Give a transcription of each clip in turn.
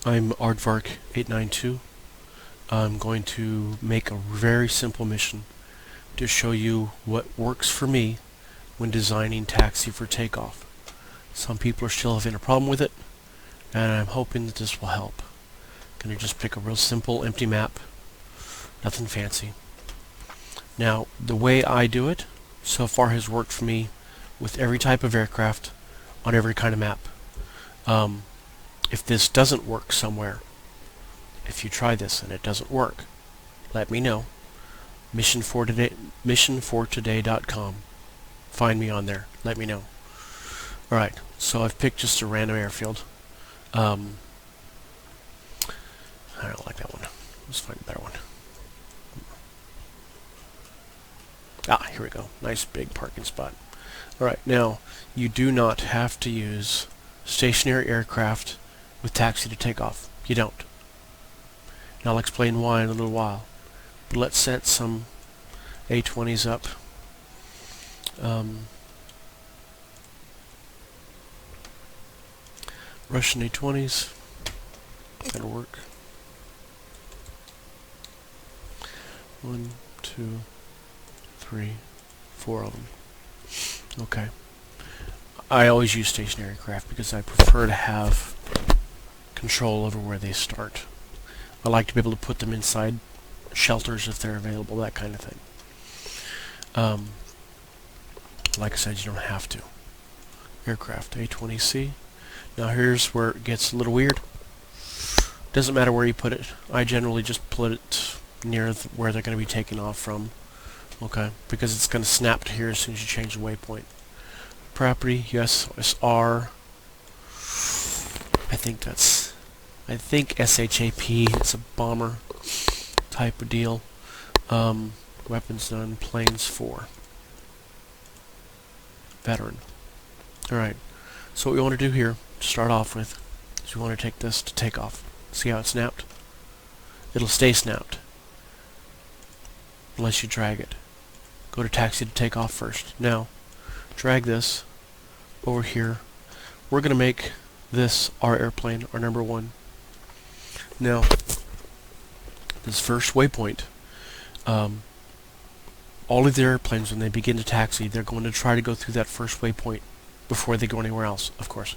I'm Aardvark892. I'm going to make a very simple mission to show you what works for me when designing Taxi for takeoff. Some people are still having a problem with it, and I'm hoping that this will help. I'm going to just pick a real simple empty map, nothing fancy. Now, the way I do it so far has worked for me with every type of aircraft on every kind of map. If this doesn't work somewhere, if you try this and it doesn't work, let me know. missionfortoday.com. Find me on there. Let me know. Alright, so I've picked just a random airfield. I don't like that one. Let's find a better one. Ah, here we go. Nice big parking spot. Alright, now, you do not have to use stationary aircraft with taxi to takeoff. You don't. And I'll explain why in a little while. But let's set some A-20s up. Russian A-20s. That'll work. 1, 2, 3, 4 of them. Okay. I always use stationary aircraft because I prefer to have control over where they start. I like to be able to put them inside shelters if they're available, that kind of thing. Like I said, you don't have to. Aircraft A-20C. Now here's where it gets a little weird. Doesn't matter where you put it. I generally just put it near where they're going to be taking off from. Okay, because it's going to snap to here as soon as you change the waypoint. Property, yes, it's R. I think SHAP, it's a bomber type of deal. Weapons none, planes 4. Veteran. Alright, so what we want to do here, to start off with, is we want to take this to takeoff. See how it snapped? It'll stay snapped, unless you drag it. Go to taxi to takeoff first. Now, drag this over here. We're going to make this our airplane, our number 1. Now, this first waypoint, all of the airplanes, when they begin to taxi, they're going to try to go through that first waypoint before they go anywhere else, of course.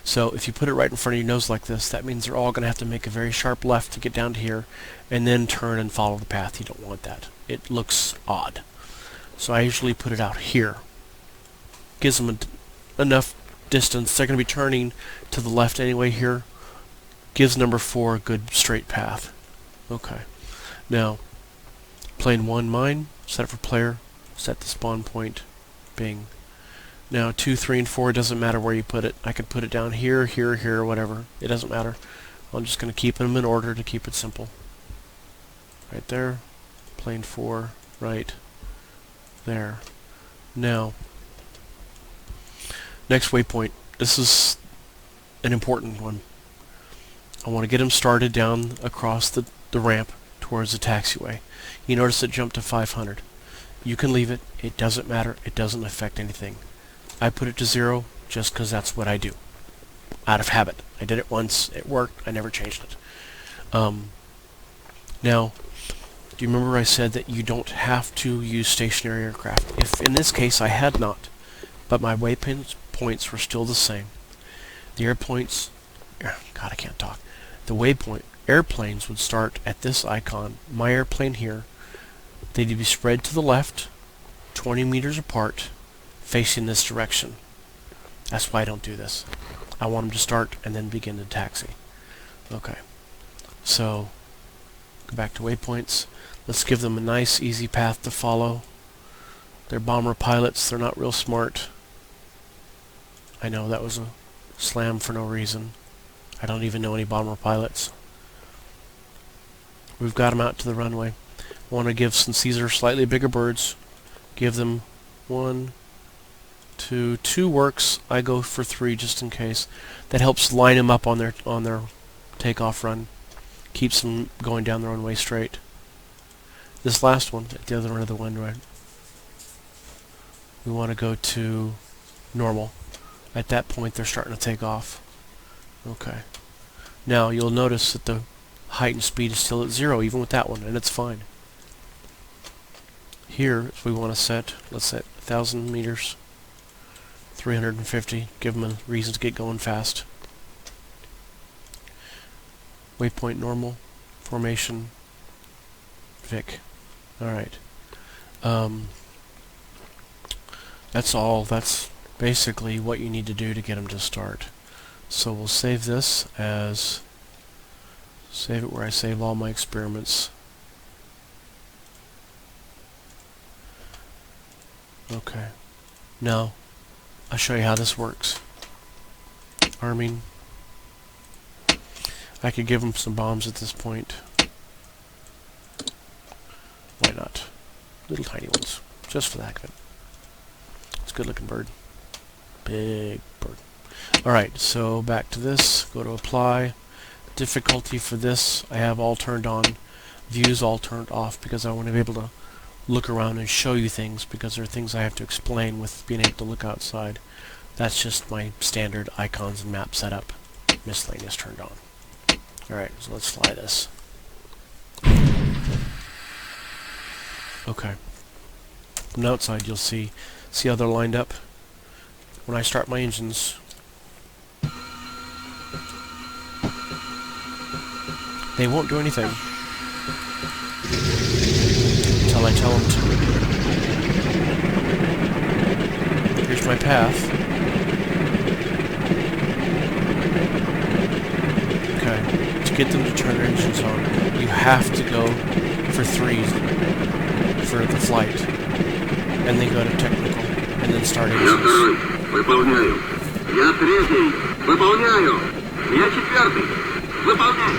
So if you put it right in front of your nose like this, that means they're all going to have to make a very sharp left to get down to here, and then turn and follow the path. You don't want that. It looks odd. So I usually put it out here. Gives them enough distance. They're going to be turning to the left anyway here. Gives number 4 a good straight path. Okay. Now, plane 1 mine. Set it for player. Set the spawn point. Bing. Now 2, 3, and 4, doesn't matter where you put it. I could put it down here, here, here, whatever. It doesn't matter. I'm just going to keep them in order to keep it simple. Right there. Plane 4. Right there. Now, next waypoint. This is an important one. I want to get them started down across the ramp towards the taxiway. You notice it jumped to 500. You can leave it. It doesn't matter. It doesn't affect anything. I put it to 0 just because that's what I do. Out of habit. I did it once. It worked. I never changed it. Now, do you remember I said that you don't have to use stationary aircraft? If in this case I had not, but my waypoints were still the same. The airpoints, God, I can't talk. The waypoint airplanes would start at this icon. My airplane here. They'd be spread to the left, 20 meters apart, facing this direction. That's why I don't do this. I want them to start and then begin to taxi. Okay. So, go back to waypoints. Let's give them a nice, easy path to follow. They're bomber pilots. They're not real smart. I know that was a slam for no reason. I don't even know any bomber pilots. We've got them out to the runway. I want to give, since these are slightly bigger birds, give them 1, 2. 2 works. I go for 3 just in case. That helps line them up on their takeoff run. Keeps them going down their own way straight. This last one, at the other end of the runway, we want to go to normal. At that point, they're starting to take off. Okay. Now you'll notice that the height and speed is still at 0 even with that one, and it's fine. Here, if we want to set, let's set 1,000 meters, 350, give them a reason to get going fast. Waypoint normal, formation, Vic. Alright. That's all. That's basically what you need to do to get them to start. So we'll save this as, save it where I save all my experiments. Okay. Now, I'll show you how this works. Arming. I could give them some bombs at this point. Why not? Little tiny ones. Just for the heck of it. It's a good looking bird. Big bird. Alright, so back to this. Go to apply. Difficulty for this I have all turned on. Views all turned off because I want to be able to look around and show you things, because there are things I have to explain with being able to look outside. That's just my standard icons and map setup. Miscellaneous turned on. Alright, so let's fly this. Okay. From the outside you'll see how they're lined up. When I start my engines, they won't do anything until I tell them to. Here's my path. Okay. To get them to turn their engines on, you have to go for 3 for the flight, and then go to technical, and then start engines. Выполняю. Я 3-й. Выполняю. Я 4-й. Выполняю.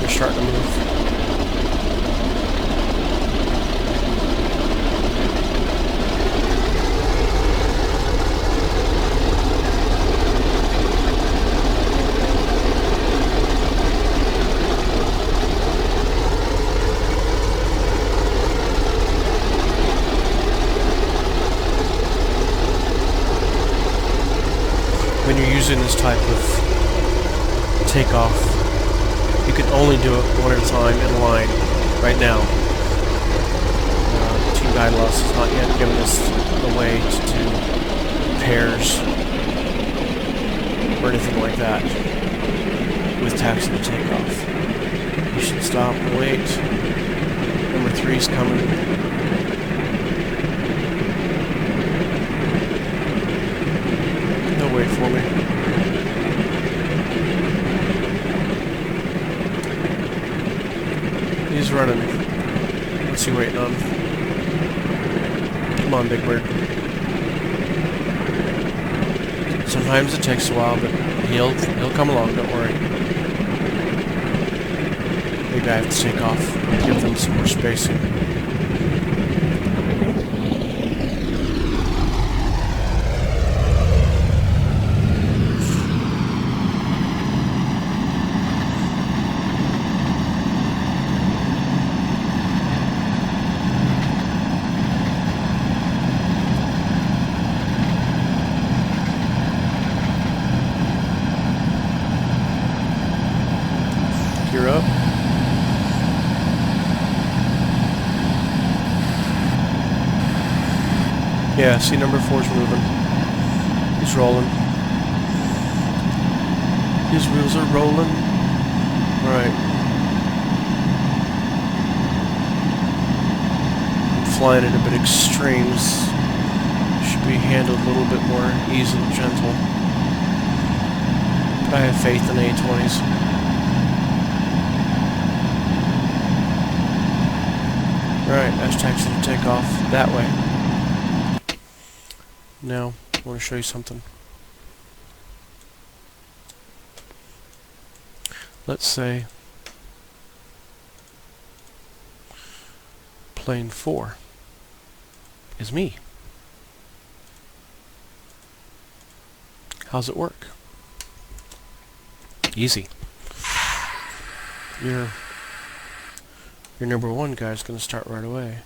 Starting to move. When you're using this type of takeoff, you can only do it one at a time in line right now. Team Guide Loss has not yet given us a way to do pairs or anything like that with Taxi-to-Takeoff. You should stop and wait. Number 3's coming. They'll wait for me. He's running. What's he waiting on? Come on, Big Bird. Sometimes it takes a while, but he'll come along, don't worry. Maybe I have to take off. Give them some more spacing. Gear up. Yeah, see, number 4's moving. He's rolling. His wheels are rolling. Right. I'm flying at a bit extremes. Should be handled a little bit more easy and gentle. But I have faith in A20s. Alright, that's Taxi-to-Takeoff that way. Now, I want to show you something. let's say plane 4 is me. How's it work? Easy. Your number 1 guy is going to start right away.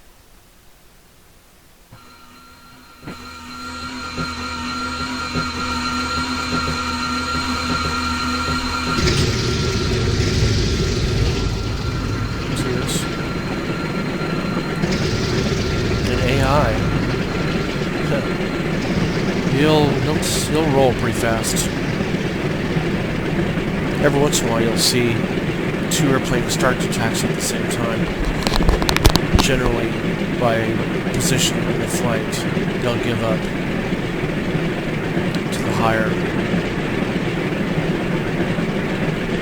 See this? An AI. He'll roll pretty fast. Every once in a while you'll see 2 airplanes start to taxi at the same time. Generally, by position in the flight, they'll give up to the higher.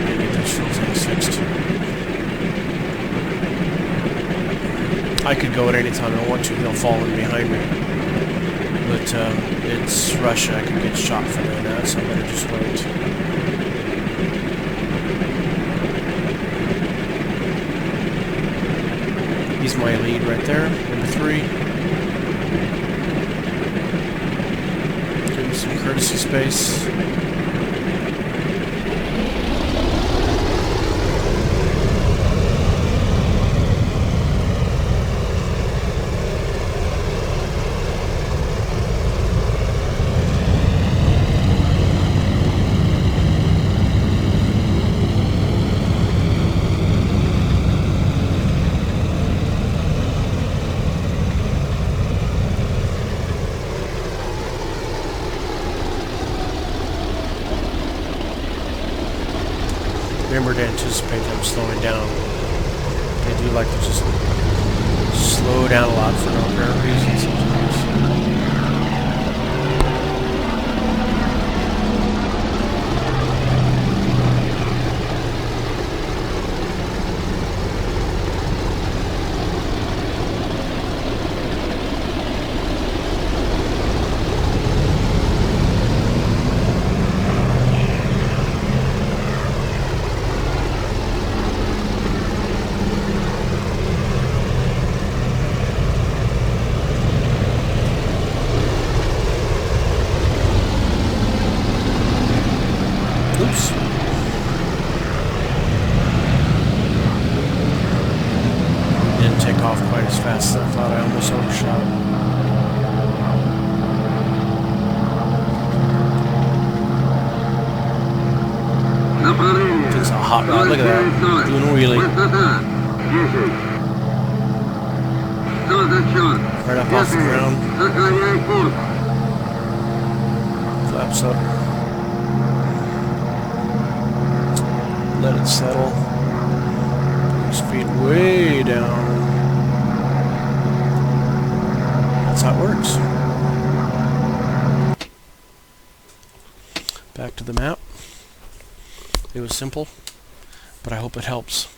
They get those fuel tanks fixed. I could go at any time I want to, they'll fall in behind me. But it's Russia, I could get shot for doing that, so I better just wait. He's my lead right there, number 3. Give him some courtesy space. Remember to anticipate them slowing down. They do like to just slow down a lot for no apparent reason sometimes. Oops. Didn't take off quite as fast as I thought. I almost overshot. It's a hot rod. Look at that. Doing a wheelie. Right up off the ground. Flaps up. Let it settle. His feet way down. That's how it works. Back to the map. It was simple, but I hope it helps.